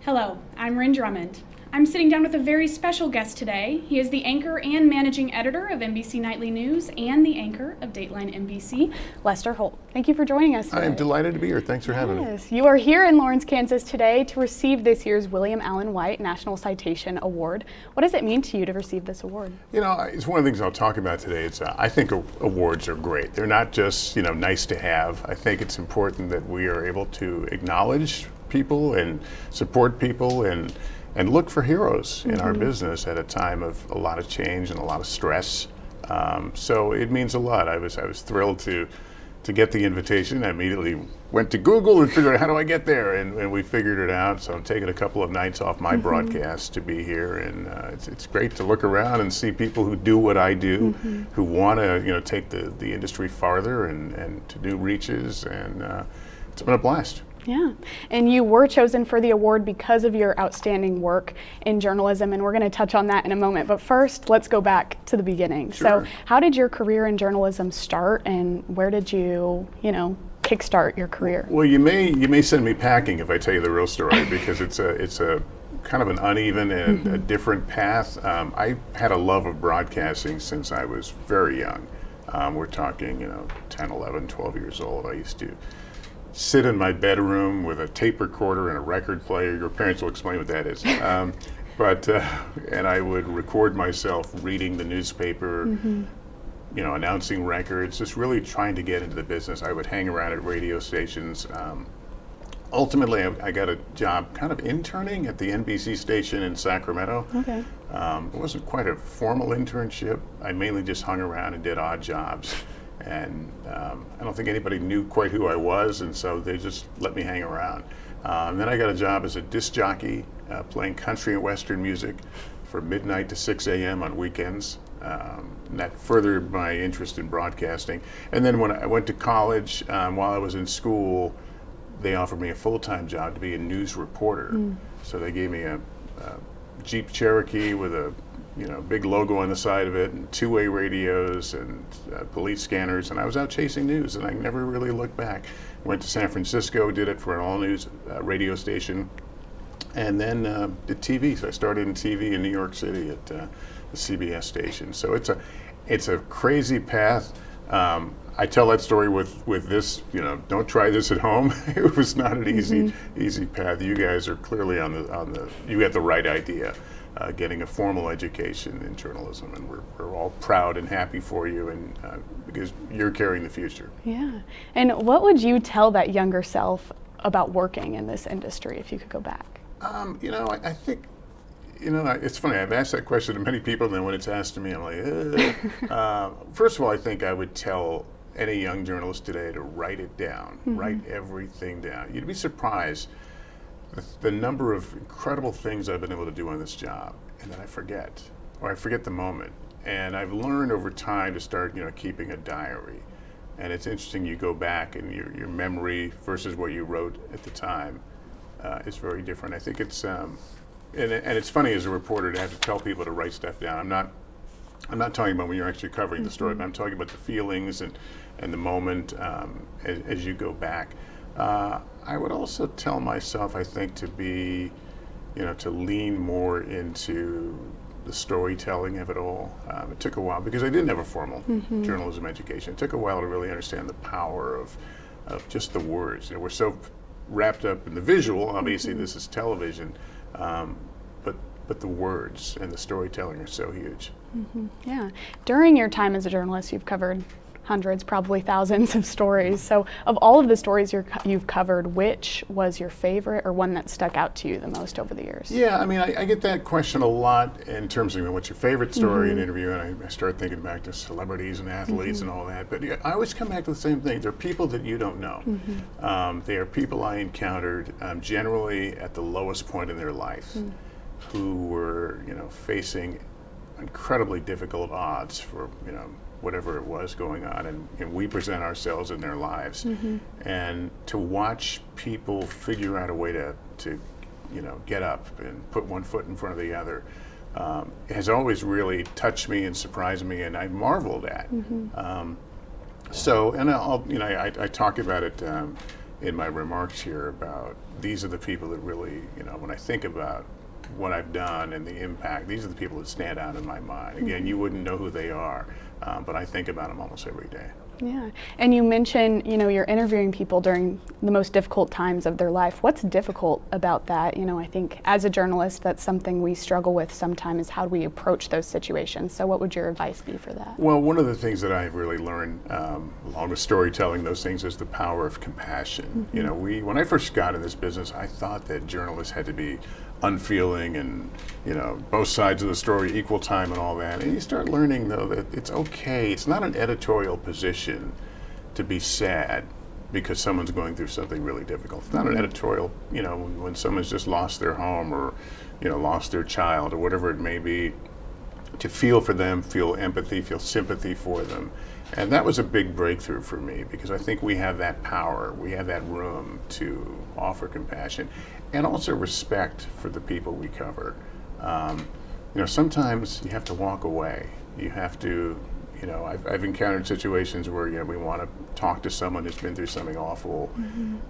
Hello, I'm Ryn Drummond. I'm sitting down with a very special guest today. He is the anchor and managing editor of NBC Nightly News and the anchor of Dateline NBC, Lester Holt. Thank you for joining us today. I am delighted to be here. Thanks for having me. Yes, you are here in Lawrence, Kansas today to receive this year's William Allen White National Citation Award. What does it mean to you to receive this award? You know, it's one of the things I'll talk about today. I think awards are great. They're not just, nice to have. I think it's important that we are able to acknowledge people and support people and look for heroes in our business at a time of a lot of change and a lot of stress. So it means a lot. I was thrilled to get the invitation. I immediately went to Google and figured out how do I get there, and we figured it out. So I'm taking a couple of nights off my broadcast to be here, and it's great to look around and see people who do what I do, who want to take the industry farther and to new reaches, and it's been a blast. Yeah, and you were chosen for the award because of your outstanding work in journalism, and we're going to touch on that in a moment. But first, let's go back to the beginning. Sure. So how did your career in journalism start, and where did you, kickstart your career? Well, you may send me packing if I tell you the real story, because it's a kind of an uneven and a different path. I had a love of broadcasting since I was very young. We're talking, 10, 11, 12 years old. I used to sit in my bedroom with a tape recorder and a record player. Your parents will explain what that is. And I would record myself reading the newspaper, announcing records, just really trying to get into the business. I would hang around at radio stations. Ultimately, I got a job kind of interning at the NBC station in Sacramento. Okay. It wasn't quite a formal internship. I mainly just hung around and did odd jobs. And I don't think anybody knew quite who I was, and so they just let me hang around. Then I got a job as a disc jockey, playing country and western music from midnight to 6 a.m. on weekends. And that furthered my interest in broadcasting. And then when I went to college, while I was in school, they offered me a full-time job to be a news reporter. So they gave me a Jeep Cherokee with a big logo on the side of it, and two-way radios and police scanners, and I was out chasing news, and I never really looked back. Went to San Francisco, did it for an all-news radio station, and then did TV. So I started in TV in New York City at the CBS station. So it's a crazy path. I tell that story with this, don't try this at home. It was not an easy path. You guys are clearly you got the right idea. Getting a formal education in journalism, and we're all proud and happy for you, and because you're carrying the future. Yeah. And what would you tell that younger self about working in this industry if you could go back? I think, it's funny. I've asked that question to many people, and then when it's asked to me, I'm like, First of all, I think I would tell any young journalist today to write it down, write everything down. You'd be surprised the number of incredible things I've been able to do on this job, and then I forget the moment. And I've learned over time to start, keeping a diary. And it's interesting, you go back and your memory versus what you wrote at the time is very different. I think it's, and it's funny as a reporter to have to tell people to write stuff down. I'm not talking about when you're actually covering the story, but I'm talking about the feelings and the moment as you go back. I would also tell myself, I think, to be, to lean more into the storytelling of it all. It took a while because I didn't have a formal journalism education. It took a while to really understand the power of just the words. We're so wrapped up in the visual. Obviously, this is television, but the words and the storytelling are so huge. Yeah. During your time as a journalist, you've covered hundreds, probably thousands of stories. So of all of the stories you've covered, which was your favorite or one that stuck out to you the most over the years? Yeah, I get that question a lot in terms of what's your favorite story in an interview, and I start thinking back to celebrities and athletes and all that. But I always come back to the same thing. They're people that you don't know. They are people I encountered generally at the lowest point in their life who were, facing incredibly difficult odds for, whatever it was going on, and we present ourselves in their lives, and to watch people figure out a way to get up and put one foot in front of the other has always really touched me and surprised me, and I marveled at. So, and I talk about it in my remarks here about these are the people that really, when I think about what I've done and the impact, these are the people that stand out in my mind. Again, you wouldn't know who they are, but I think about them almost every day. Yeah, and you mentioned, you're interviewing people during the most difficult times of their life. What's difficult about that? I think as a journalist, that's something we struggle with sometimes, is how do we approach those situations? So what would your advice be for that? Well, one of the things that I've really learned, along with storytelling, those things, is the power of compassion. When I first got in this business, I thought that journalists had to be unfeeling and both sides of the story, equal time and all that. And you start learning, though, that it's okay. It's not an editorial position to be sad because someone's going through something really difficult. It's not an editorial, when someone's just lost their home or lost their child or whatever it may be, to feel for them, feel empathy, feel sympathy for them. And that was a big breakthrough for me, because I think we have that power, we have that room to offer compassion and also respect for the people we cover. Sometimes you have to walk away. You have to, I've encountered situations where we want to talk to someone who's been through something awful,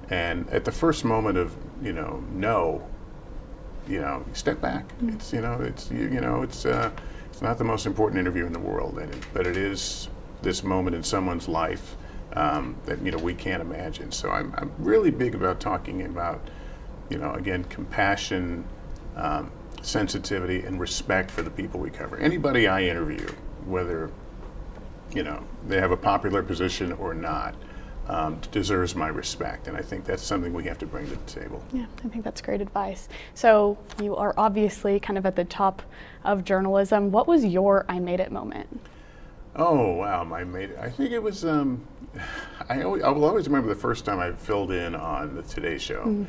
and at the first moment of no, step back. It's it's not the most important interview in the world, but it is this moment in someone's life that we can't imagine. So I'm really big about talking about again, compassion, sensitivity, and respect for the people we cover. Anybody I interview, whether they have a popular position or not, deserves my respect, and I think that's something we have to bring to the table. Yeah, I think that's great advice. So you are obviously kind of at the top of journalism. What was your I made it moment? Oh wow, I made it. I think it was. I will always remember the first time I filled in on the Today Show.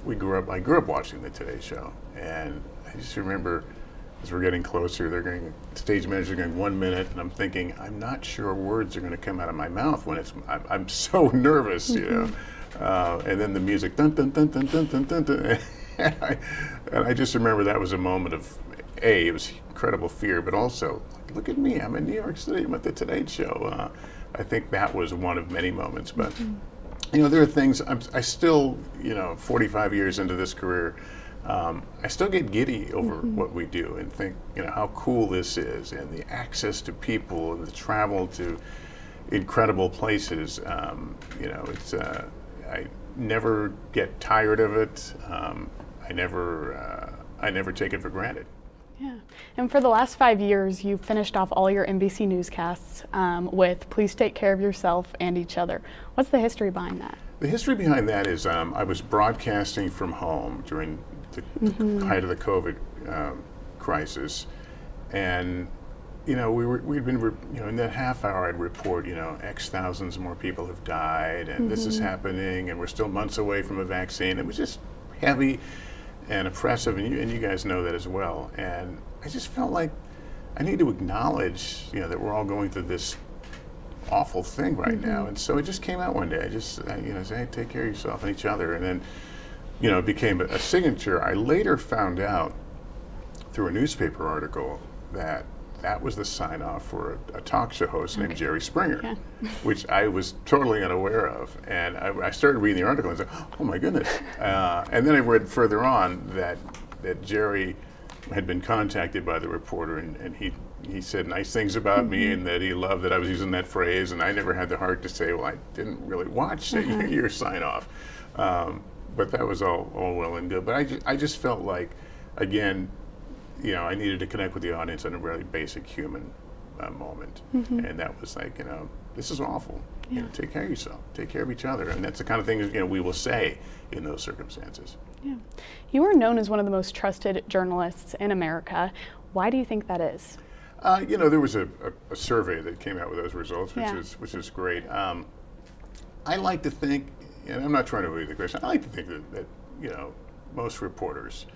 I grew up watching the Today Show, and I just remember as we're getting closer, stage managers are going 1 minute, and I'm thinking, I'm not sure words are going to come out of my mouth when I'm so nervous, and then the music, dun dun dun dun dun dun dun, dun. And I just remember that was a moment of, it was incredible fear, but also, look at me, I'm in New York City, I'm at the Today Show. I think that was one of many moments, but there are things, I still, 45 years into this career, I still get giddy over what we do and think, how cool this is, and the access to people and the travel to incredible places. I never get tired of it. I never take it for granted. Yeah, and for the last 5 years, you've finished off all your NBC newscasts with "Please take care of yourself and each other." What's the history behind that? The history behind that is I was broadcasting from home during the height of the COVID crisis, and we'd been in that half hour I'd report X thousands more people have died, and this is happening, and we're still months away from a vaccine. It was just heavy and oppressive, and you guys know that as well. And I just felt like I need to acknowledge that we're all going through this awful thing right now. And so it just came out one day. I just said, hey, take care of yourself and each other. And then it became a signature. I later found out through a newspaper article that was the sign off for a talk show host named Jerry Springer, which I was totally unaware of. And I started reading the article and said, oh my goodness. And then I read further on that Jerry had been contacted by the reporter, and he said nice things about me, and that he loved that I was using that phrase, and I never had the heart to say, well, I didn't really watch your sign off. But that was all well and good. But I just felt like, again, I needed to connect with the audience on a really basic human moment. And that was like, this is awful. Take care of yourself, take care of each other. And that's the kind of things, we will say in those circumstances. Yeah. You are known as one of the most trusted journalists in America. Why do you think that is? There was a survey that came out with those results, which is great. I like to think, and I'm not trying to evade the question, I like to think that most reporters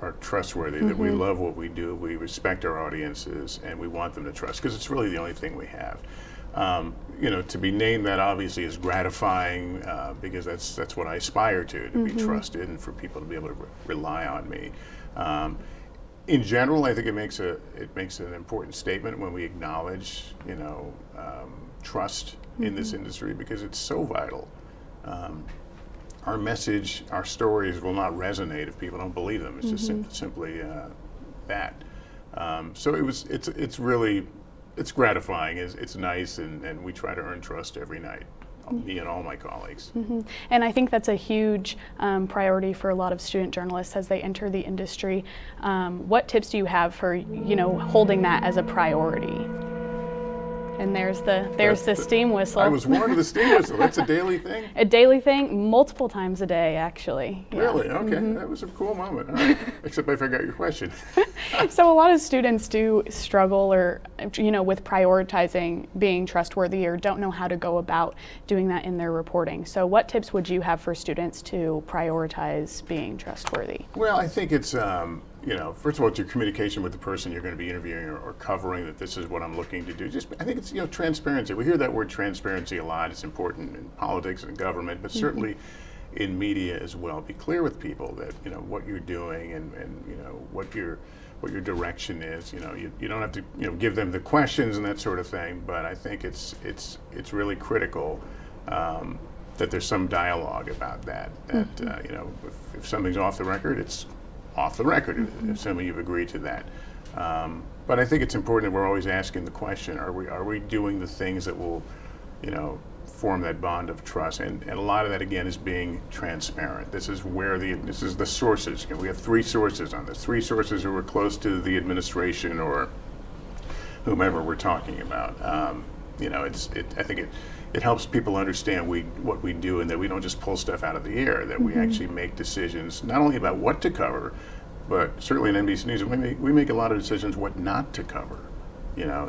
are trustworthy, that we love what we do, we respect our audiences, and we want them to trust, because it's really the only thing we have. To be named that obviously is gratifying, because that's what I aspire to be trusted, and for people to be able to rely on me. In general, I think it makes an important statement when we acknowledge, trust in this industry, because it's so vital our message, our stories will not resonate if people don't believe them. It's just simply that. So it's really, it's gratifying. It's nice, and we try to earn trust every night, me and all my colleagues. And I think that's a huge priority for a lot of student journalists as they enter the industry. What tips do you have for holding that as a priority? And there's the steam whistle. I was warned of the steam whistle. That's a daily thing? A daily thing, multiple times a day, actually. Yeah. Really? Okay. That was a cool moment. All right. Except I forgot your question. So a lot of students do struggle with prioritizing being trustworthy or don't know how to go about doing that in their reporting. So what tips would you have for students to prioritize being trustworthy? Well, I think it's, first of all, it's your communication with the person you're going to be interviewing or covering, that this is what I'm looking to do. I think it's, transparency. We hear that word transparency a lot. It's important in politics and government, but certainly in media as well. Be clear with people that, what you're doing and what your direction is. You don't have to, give them the questions and that sort of thing, but I think it's really critical that there's some dialogue about that. That, if something's off the record, it's off the record, assuming you've agreed to that. But I think it's important that we're always asking the question: Are we doing the things that will, form that bond of trust? And a lot of that, again, is being transparent. This is the sources. We have 3 sources on this. 3 sources who are close to the administration or whomever we're talking about. I think it helps people understand what we do, and that we don't just pull stuff out of the air, that we actually make decisions not only about what to cover, but certainly in NBC News, we make a lot of decisions what not to cover.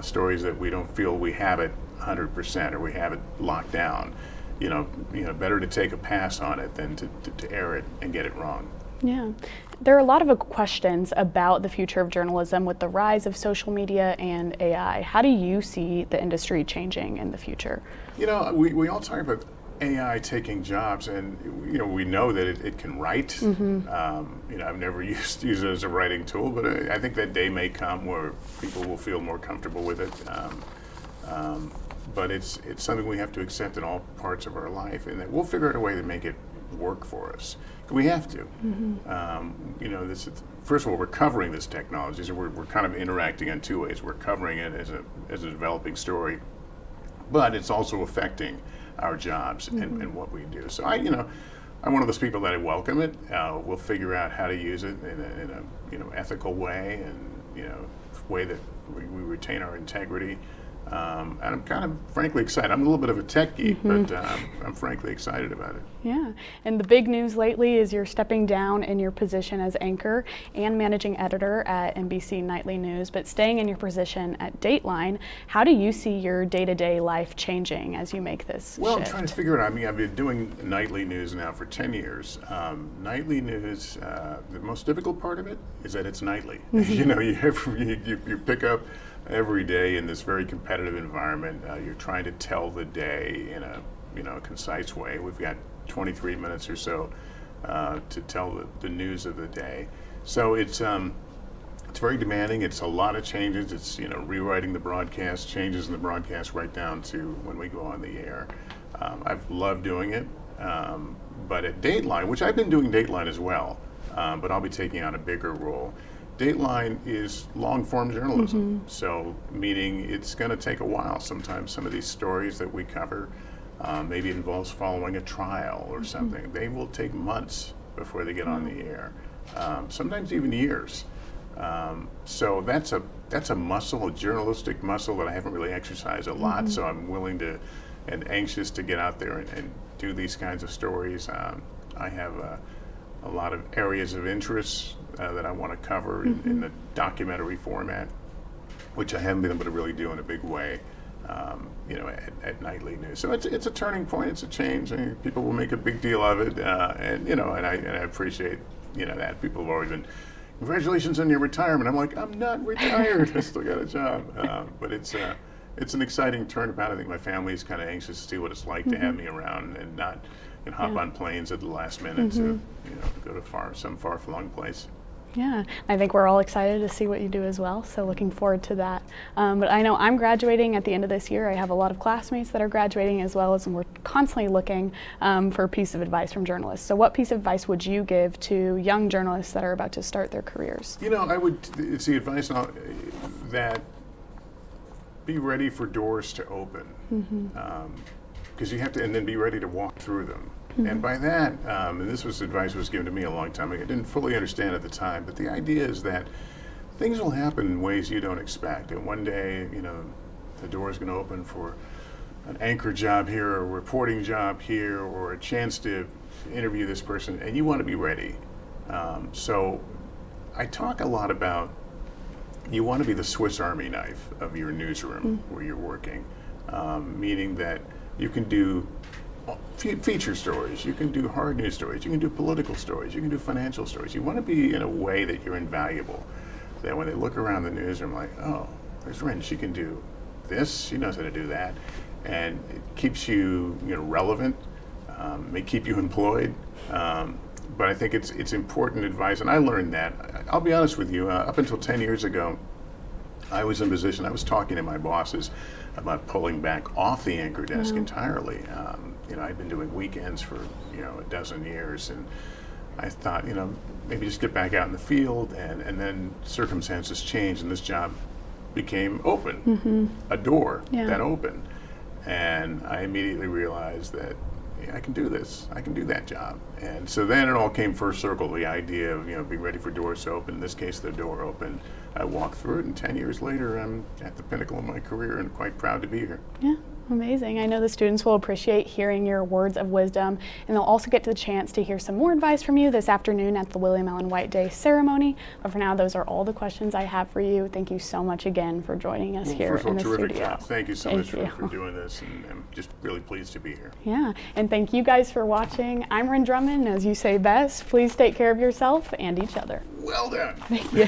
Stories that we don't feel we have it 100% or we have it locked down. Better to take a pass on it than to air it and get it wrong. Yeah. There are a lot of questions about the future of journalism with the rise of social media and AI. How do you see the industry changing in the future? We all talk about AI taking jobs, and we know that it can write. I've never used it as a writing tool, but I think that day may come where people will feel more comfortable with it. But it's something we have to accept in all parts of our life, and that we'll figure out a way to make it work for us. We have to. First of all, we're covering this technology, so we're kind of interacting in 2 ways. We're covering it as a developing story, but it's also affecting our jobs and what we do. So I'm one of those people that I welcome it. We'll figure out how to use it in a ethical way, and way that we retain our integrity. And I'm kind of frankly excited. I'm a little bit of a tech geek, but I'm frankly excited about it. Yeah, and the big news lately is you're stepping down in your position as anchor and managing editor at NBC Nightly News, but staying in your position at Dateline. How do you see your day-to-day life changing as you make this shift? I'm trying to figure it out. I've been doing Nightly News now for 10 years. Nightly News, the most difficult part of it is that it's nightly. You pick up every day in this very competitive environment. You're trying to tell the day in a concise way. We've got 23 minutes or so to tell the news of the day. So it's very demanding. It's a lot of changes. It's rewriting the broadcast, changes in the broadcast right down to when we go on the air. I've loved doing it, but at Dateline, which I've been doing Dateline as well, but I'll be taking on a bigger role. Dateline is long-form journalism, so meaning it's going to take a while. Sometimes some of these stories that we cover, maybe it involves following a trial or something. They will take months before they get on the air, sometimes even years. So that's a muscle, a journalistic muscle that I haven't really exercised a lot. So I'm willing to and anxious to get out there and do these kinds of stories. I have a lot of areas of interest that I want to cover in the documentary format, which I haven't been able to really do in a big way, at Nightly News. So it's a turning point. It's a change. I mean, people will make a big deal of it, and I appreciate that. People have always been, congratulations on your retirement. I'm like, I'm not retired. I still got a job. But it's an exciting turnabout. I think my family's kind of anxious to see what it's like to have me around and not hop on planes at the last minute to go to some far-flung place. Yeah, I think we're all excited to see what you do as well, so looking forward to that. But I know I'm graduating at the end of this year. I have a lot of classmates that are graduating as well, and we're constantly looking for a piece of advice from journalists. So what piece of advice would you give to young journalists that are about to start their careers? You know, it's the advice that be ready for doors to open. Because you have to, and then be ready to walk through them. And by that, and this advice was given to me a long time ago, I didn't fully understand at the time, but the idea is that things will happen in ways you don't expect. And one day, you know, the door is going to open for an anchor job here, or a reporting job here, or a chance to interview this person, and you want to be ready. So I talk a lot about you want to be the Swiss Army knife of your newsroom where you're working, meaning that you can do feature stories, you can do hard news stories, you can do political stories, you can do financial stories. You want to be in a way that you're invaluable, that when they look around the newsroom, like, oh, there's Ryn, she can do this, she knows how to do that, and it keeps you, relevant, may keep you employed. But I think it's important advice, and I learned that. I'll be honest with you, up until 10 years ago, I was in a position, I was talking to my bosses about pulling back off the anchor desk entirely. I'd been doing weekends for, a dozen years, and I thought, maybe just get back out in the field, and then circumstances changed, and this job became open, a door that opened. And I immediately realized that I can do this, I can do that job. And so then it all came full circle, the idea of, being ready for doors to open. In this case, the door opened. I walked through it, and 10 years later, I'm at the pinnacle of my career and quite proud to be here. Yeah, amazing. I know the students will appreciate hearing your words of wisdom, and they'll also get the chance to hear some more advice from you this afternoon at the William Allen White Day ceremony. But for now, those are all the questions I have for you. Thank you so much again for joining us here in the terrific studio. Job. Thank you so much for doing this, and I'm just really pleased to be here. Yeah, and thank you guys for watching. I'm Ryn Drummond, and as you say best, please take care of yourself and each other. Well done. Thank you.